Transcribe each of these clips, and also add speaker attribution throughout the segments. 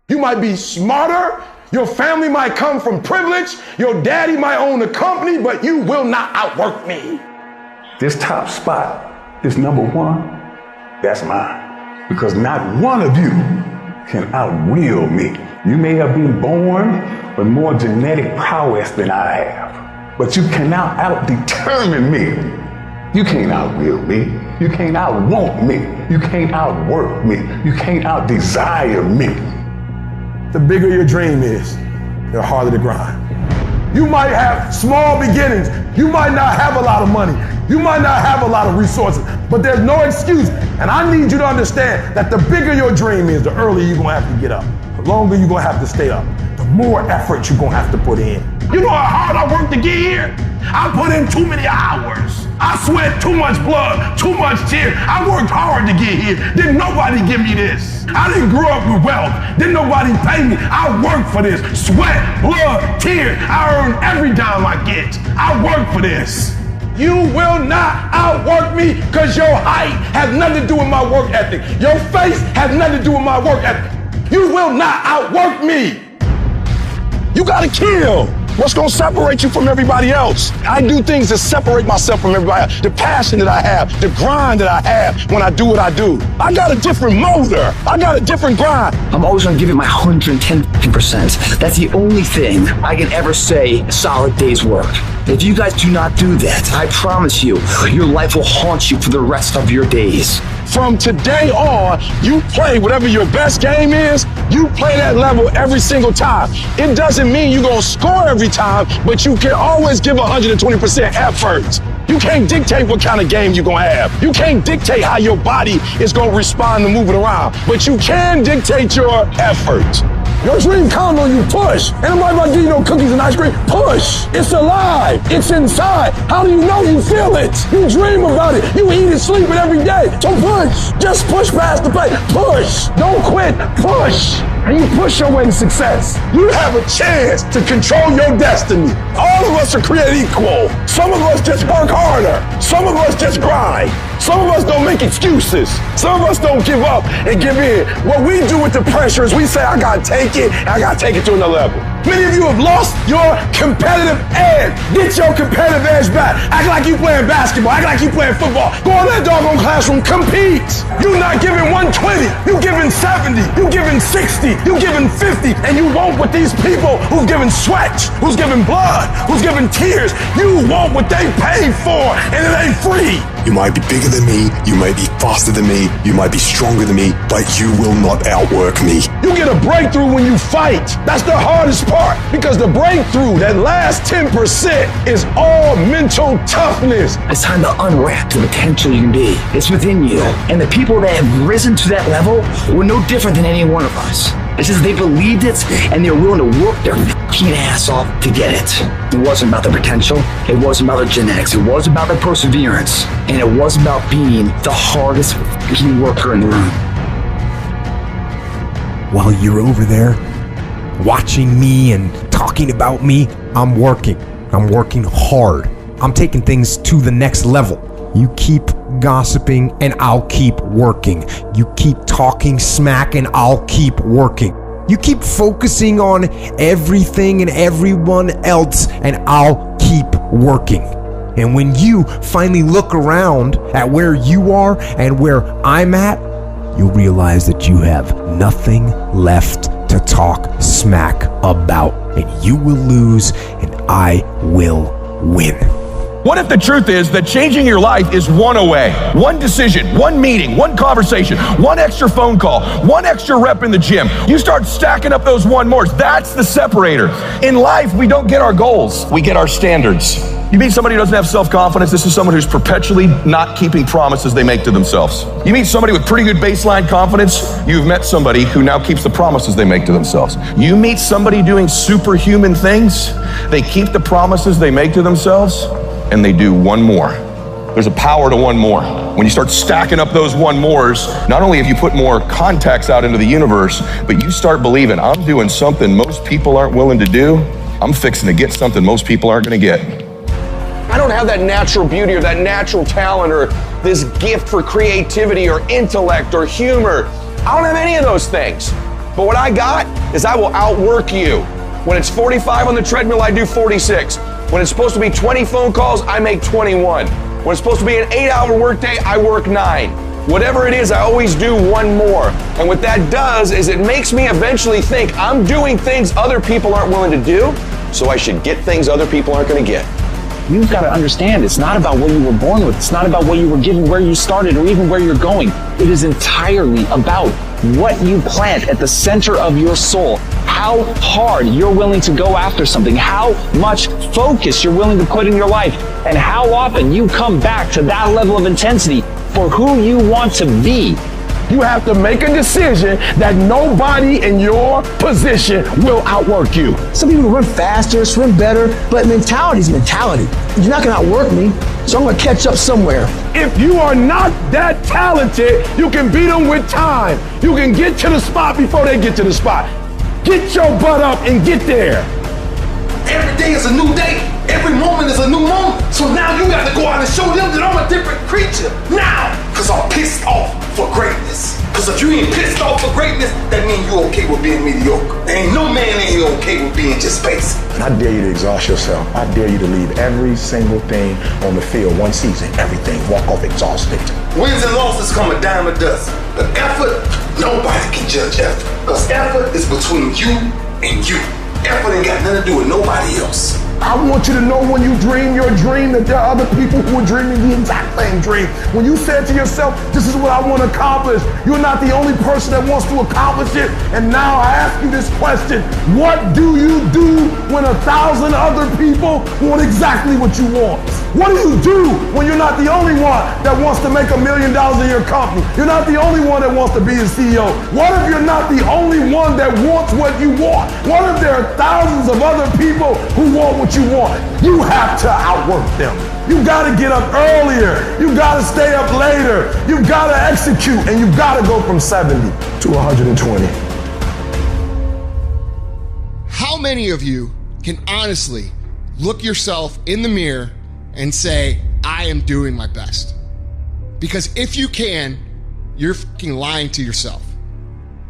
Speaker 1: You might be smarter, your family might come from privilege, your daddy might own a company, but you will not outwork me.
Speaker 2: This top spot, this number one, that's mine. Because not one of you can outwill me. You may have been born with more genetic prowess than I have, but you cannot out-determine me. You can't outwill me. You can't outwant me. You can't outwork me. You can't out-desire me.
Speaker 1: The bigger your dream is, the harder the grind. You might have small beginnings. You might not have a lot of money. You might not have a lot of resources, but there's no excuse. And I need you to understand that the bigger your dream is, the earlier you're gonna have to get up. The longer you're gonna have to stay up. The more effort you're gonna have to put in. You know how hard I worked to get here? I put in too many hours. I sweat too much blood, too much tears. I worked hard to get here. Didn't nobody give me this. I didn't grow up with wealth. Didn't nobody pay me. I worked for this. Sweat, blood, tears. I earn every dime I get. I work for this. You will not outwork me because your height has nothing to do with my work ethic. Your face has nothing to do with my work ethic. You will not outwork me. You gotta kill. What's gonna separate you from everybody else? I do things to separate myself from everybody else. The passion that I have, the grind that I have when I do what I do. I got a different motor. I got a different grind.
Speaker 3: I'm always gonna give it my 110%. That's the only thing I can ever say a solid day's work. If you guys do not do that, I promise you, your life will haunt you for the rest of your days.
Speaker 1: From today on, you play whatever your best game is, you play that level every single time. It doesn't mean you're gonna score every time, but you can always give 120% effort. You can't dictate what kind of game you're gonna have. You can't dictate how your body is gonna respond to moving around, but you can dictate your effort. Your dream comes when you push. And I'm not about to give you no cookies and ice cream. Push. It's alive. It's inside. How do you know you feel it? You dream about it. You eat and sleep it every day. So push. Just push past the plate. Push. Don't quit. Push. And you push your way to success. You have a chance to control your destiny. All of us are created equal. Some of us just work harder. Some of us just grind. Some of us don't make excuses. Some of us don't give up and give in. What we do with the pressure is we say, I gotta take it, and I gotta take it to another level. Many of you have lost your competitive edge. Get your competitive edge back. Act like you playing basketball. Act like you playing football. Go in that doggone classroom, compete. You're not giving 120. You're giving 70. You're giving 60. You're giving 50. And you want what these people who've given sweat, who's given blood, who's given tears, you want what they paid for, and it ain't free.
Speaker 4: You might be bigger than me, you might be faster than me, you might be stronger than me, but you will not outwork me.
Speaker 1: You get a breakthrough when you fight. That's the hardest part, because the breakthrough, that last 10%, is all mental toughness.
Speaker 3: It's time to unwrap the potential you can be. It's within you. And the people that have risen to that level were no different than any one of us. It's just they believed it and they were willing to work their fucking ass off to get it. It wasn't about their potential. It wasn't about their genetics. It wasn't about their perseverance. And it wasn't about being the hardest fucking worker in the room.
Speaker 5: While you're over there watching me and talking about me, I'm working. I'm working hard. I'm taking things to the next level. You keep gossiping and I'll keep working. You keep talking smack and I'll keep working. You keep focusing on everything and everyone else and I'll keep working. And when you finally look around at where you are and where I'm at, you'll realize that you have nothing left to talk smack about. And you will lose and I will win.
Speaker 6: What if the truth is that changing your life is one away? One decision, one meeting, one conversation, one extra phone call, one extra rep in the gym. You start stacking up those one mores. That's the separator. In life, we don't get our goals. We get our standards. You meet somebody who doesn't have self-confidence. This is someone who's perpetually not keeping promises they make to themselves. You meet somebody with pretty good baseline confidence. You've met somebody who now keeps the promises they make to themselves. You meet somebody doing superhuman things. They keep the promises they make to themselves, and they do one more. There's a power to one more. When you start stacking up those one mores, not only have you put more contacts out into the universe, but you start believing, I'm doing something most people aren't willing to do. I'm fixing to get something most people aren't gonna get.
Speaker 1: I don't have that natural beauty or that natural talent or this gift for creativity or intellect or humor. I don't have any of those things. But what I got
Speaker 6: is I will outwork you. When it's 45 on the treadmill, I do 46. When it's supposed to be 20 phone calls, I make 21. When it's supposed to be an 8-hour workday, I work 9. Whatever it is, I always do one more. And what that does is it makes me eventually think I'm doing things other people aren't willing to do, so I should get things other people aren't going to get.
Speaker 3: You've got to understand, it's not about what you were born with. It's not about what you were given, where you started, or even where you're going. It is entirely about what you plant at the center of your soul. How hard you're willing to go after something, how much focus you're willing to put in your life, and how often you come back to that level of intensity for who you want to be.
Speaker 1: You have to make a decision that nobody in your position will outwork you.
Speaker 7: Some people run faster, swim better, but mentality is mentality. You're not gonna outwork me, so I'm gonna catch up somewhere.
Speaker 1: If you are not that talented, you can beat them with time. You can get to the spot before they get to the spot. Get your butt up and get there.
Speaker 8: Every day is a new day. Every moment is a new moment. So now you got to go out and show them that I'm a different creature. Now, because I'm pissed off for greatness. Because if you ain't pissed off for greatness, that means you okay with being mediocre. There ain't no man in here okay with being just basic.
Speaker 9: And I dare you to exhaust yourself. I dare you to leave every single thing on the field one season. Everything. Walk off exhausted.
Speaker 8: Wins and losses come a dime a dozen. But effort, nobody can judge effort. Because effort is between you and you. Effort ain't got nothing to do with nobody else.
Speaker 1: I want you to know when you dream your dream that there are other people who are dreaming the exact same dream. When you said to yourself, this is what I want to accomplish, you're not the only person that wants to accomplish it. And now I ask you this question, what do you do when 1,000 other people want exactly what you want? What do you do when you're not the only one that wants to make $1 million in your company? You're not the only one that wants to be a CEO. What if you're not the only one that wants what you want? What if there are thousands of other people who want what you want? You have to outwork them. You gotta get up earlier. You gotta stay up later. You gotta execute, and you gotta go from 70 to 120.
Speaker 10: How many of you can honestly look yourself in the mirror and say, I am doing my best? Because if you can, you're fucking lying to yourself.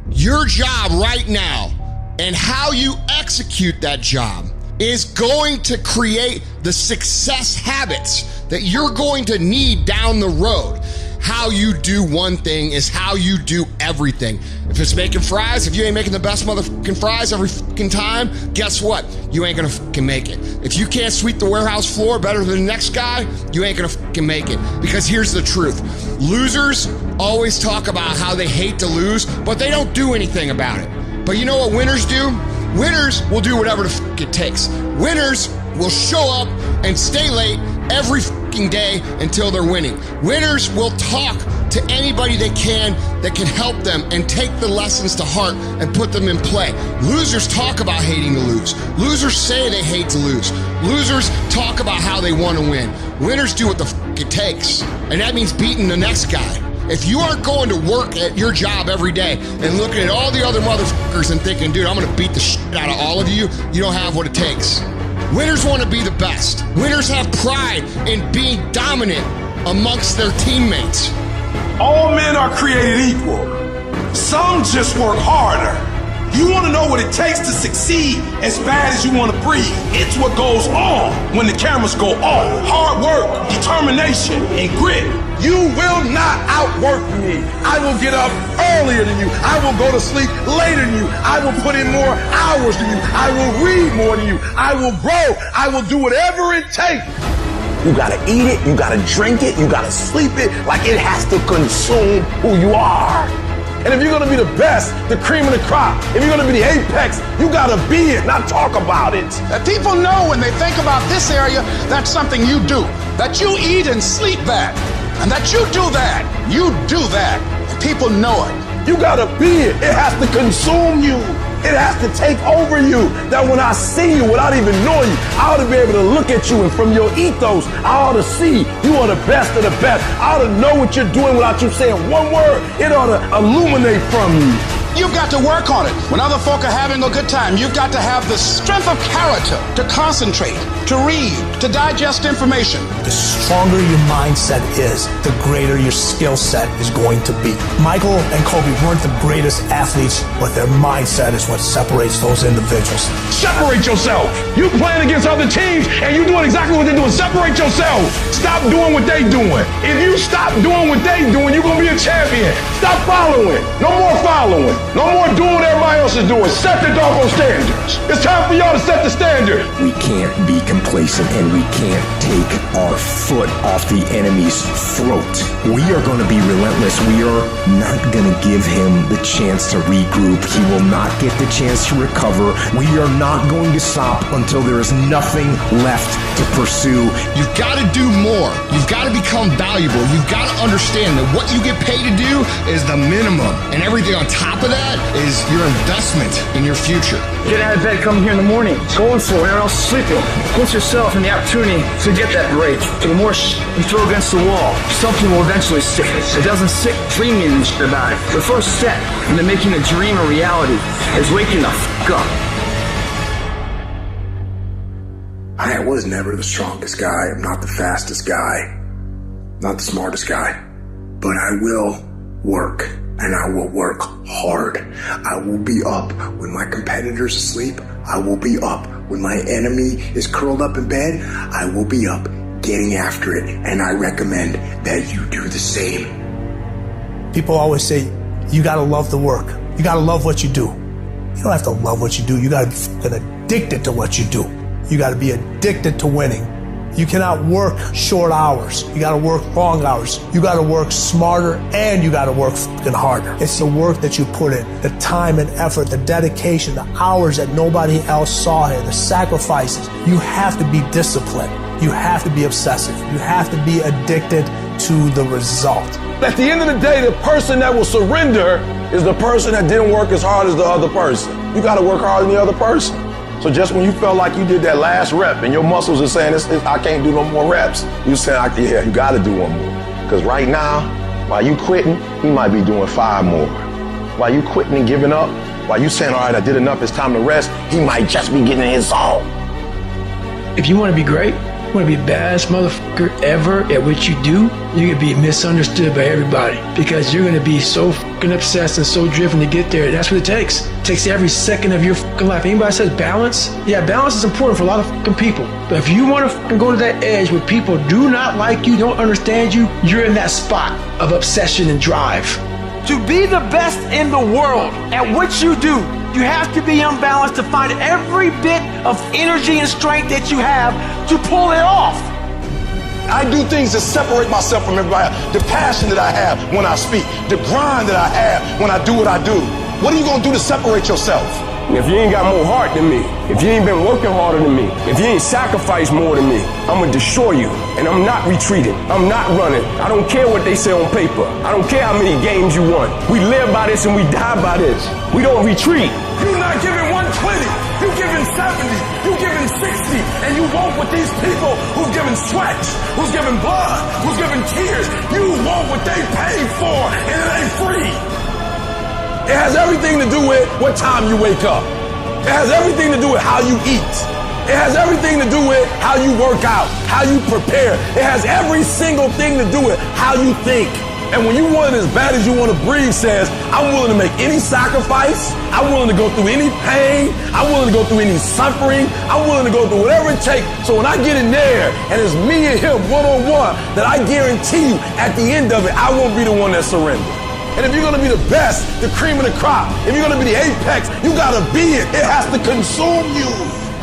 Speaker 10: Your job right now and how you execute that job is going to create the success habits that you're going to need down the road. How you do one thing is how you do everything. If it's making fries, if you ain't making the best motherfucking fries every fucking time, guess what? You ain't gonna fucking make it. If you can't sweep the warehouse floor better than the next guy, you ain't gonna fucking make it. Because here's the truth. Losers always talk about how they hate to lose, but they don't do anything about it. But you know what winners do? Winners will do whatever the fuck it takes. Winners will show up and stay late every fucking day until they're winning. Winners will talk to anybody they can that can help them and take the lessons to heart and put them in play. Losers talk about hating to lose. Losers say they hate to lose. Losers talk about how they want to win. Winners do what the fuck it takes. And that means beating the next guy. If you aren't going to work at your job every day and looking at all the other motherfuckers and thinking, dude, I'm gonna beat the shit out of all of you, you don't have what it takes. Winners want to be the best. Winners have pride in being dominant amongst their teammates.
Speaker 8: All men are created equal. Some just work harder. You want to know what it takes to succeed as bad as you want to breathe. It's what goes on when the cameras go off. Hard work, determination, and grit. You will not outwork me. I will get up earlier than you. I will go to sleep later than you. I will put in more hours than you. I will read more than you. I will grow. I will do whatever it takes.
Speaker 1: You gotta eat it, you gotta drink it, you gotta sleep it, like it has to consume who you are. And if you're gonna be the best, the cream of the crop, if you're gonna be the apex, you gotta be it, not talk about it.
Speaker 11: That people know when they think about this area, that's something you do. That you eat and sleep that. And that you do that. You do that. And people know it.
Speaker 1: You gotta be it. It has to consume you. It has to take over you. That when I see you without even knowing you, I ought to be able to look at you, and from your ethos, I ought to see you are the best of the best. I ought to know what you're doing without you saying one word. It ought to illuminate from you.
Speaker 11: You've got to work on it. When other folk are having a good time, you've got to have the strength of character to concentrate, to read, to digest information.
Speaker 7: The stronger your mindset is, the greater your skill set is going to be. Michael and Kobe weren't the greatest athletes, but their mindset is what separates those individuals.
Speaker 1: Separate yourself. You playing against other teams and you doing exactly what they're doing. Separate yourself. Stop doing what they doing. If you stop doing what they doing, you're going to be a champion. Stop following. No more following. No more doing what everybody else is doing. Set the doggone standards. It's time for y'all to set the standard.
Speaker 12: We can't be complacent and we can't take our foot off the enemy's throat. We are going to be relentless. We are not going to give him the chance to regroup. He will not get the chance to recover. We are not going to stop until there is nothing left to pursue.
Speaker 10: You've got to do more. You've got to become valuable. You've got to understand that what you get paid to do is the minimum. And everything on top of that is your investment in your future.
Speaker 3: Get out of bed, come here in the morning. Going for it, everyone else is sleeping. Put yourself in the opportunity to get that break. The more you throw against the wall, something will eventually stick. It doesn't stick dreaming about it. The first step into making a dream a reality is waking the f*** up.
Speaker 12: I was never the strongest guy. I'm not the fastest guy. Not the smartest guy. But I will work. And I will work hard. I will be up when my competitor's asleep. I will be up when my enemy is curled up in bed. I will be up getting after it. And I recommend that you do the same.
Speaker 7: People always say, you gotta love the work. You gotta love what you do. You don't have to love what you do. You gotta be fucking addicted to what you do. You gotta be addicted to winning. You cannot work short hours. You gotta work long hours. You gotta work smarter and you gotta work fucking harder. It's the work that you put in, the time and effort, the dedication, the hours that nobody else saw here, the sacrifices. You have to be disciplined. You have to be obsessive. You have to be addicted to the result.
Speaker 1: At the end of the day, the person that will surrender is the person that didn't work as hard as the other person. You gotta work harder than the other person. So just when you felt like you did that last rep and your muscles are saying, I can't do no more reps, you saying, yeah, you got to do one more. Because right now, while you quitting, you might be doing 5 more. While you quitting and giving up, while you saying, all right, I did enough, it's time to rest, he might just be getting in his zone.
Speaker 13: If you want to be great, you want to be the baddest motherfucker ever at what you do, you're going to be misunderstood by everybody because you're going to be so fucking obsessed and so driven to get there. That's what it takes. It takes every second of your fucking life. Anybody says balance? Yeah, balance is important for a lot of fucking people. But if you want to fucking go to that edge where people do not like you, don't understand you, you're in that spot of obsession and drive.
Speaker 14: To be the best in the world at what you do, you have to be unbalanced to find every bit of energy and strength that you have to pull it off.
Speaker 1: I do things to separate myself from everybody. The passion that I have when I speak, the grind that I have when I do what I do. What are you going to do to separate yourself?
Speaker 15: If you ain't got more heart than me, if you ain't been working harder than me, if you ain't sacrificed more than me, I'm gonna destroy you. And I'm not retreating. I'm not running. I don't care what they say on paper. I don't care how many games you won. We live by this and we die by this. We don't retreat.
Speaker 8: You're not giving 120. You're giving 70. You're giving 60. And you want what these people who've given sweat, who's given blood, who's given tears, you want what they paid for, and it ain't free.
Speaker 1: It has everything to do with what time you wake up. It has everything to do with how you eat. It has everything to do with how you work out, how you prepare. It has every single thing to do with how you think. And when you want it as bad as you want to breathe says, I'm willing to make any sacrifice. I'm willing to go through any pain. I'm willing to go through any suffering. I'm willing to go through whatever it takes. So when I get in there and it's me and him one-on-one, that I guarantee you at the end of it, I won't be the one that surrenders. And if you're going to be the best, the cream of the crop, if you're going to be the apex, you got to be it. It has to consume you.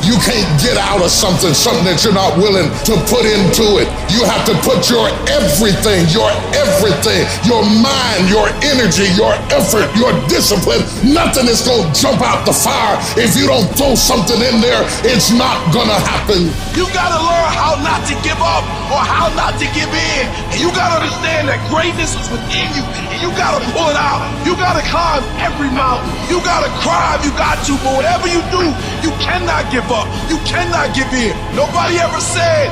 Speaker 16: You can't get out of something that you're not willing to put into it. You have to put your everything, your mind, your energy, your effort, your discipline. Nothing is going to jump out the fire. If you don't throw something in there, it's not going to happen.
Speaker 8: You got to learn how not to give up or how not to give in. And you got to understand that greatness is within you. And you got to pull it out. You got to climb every mountain. You got to cry if you got to. But whatever you do, you cannot give up. You cannot give in. Nobody ever said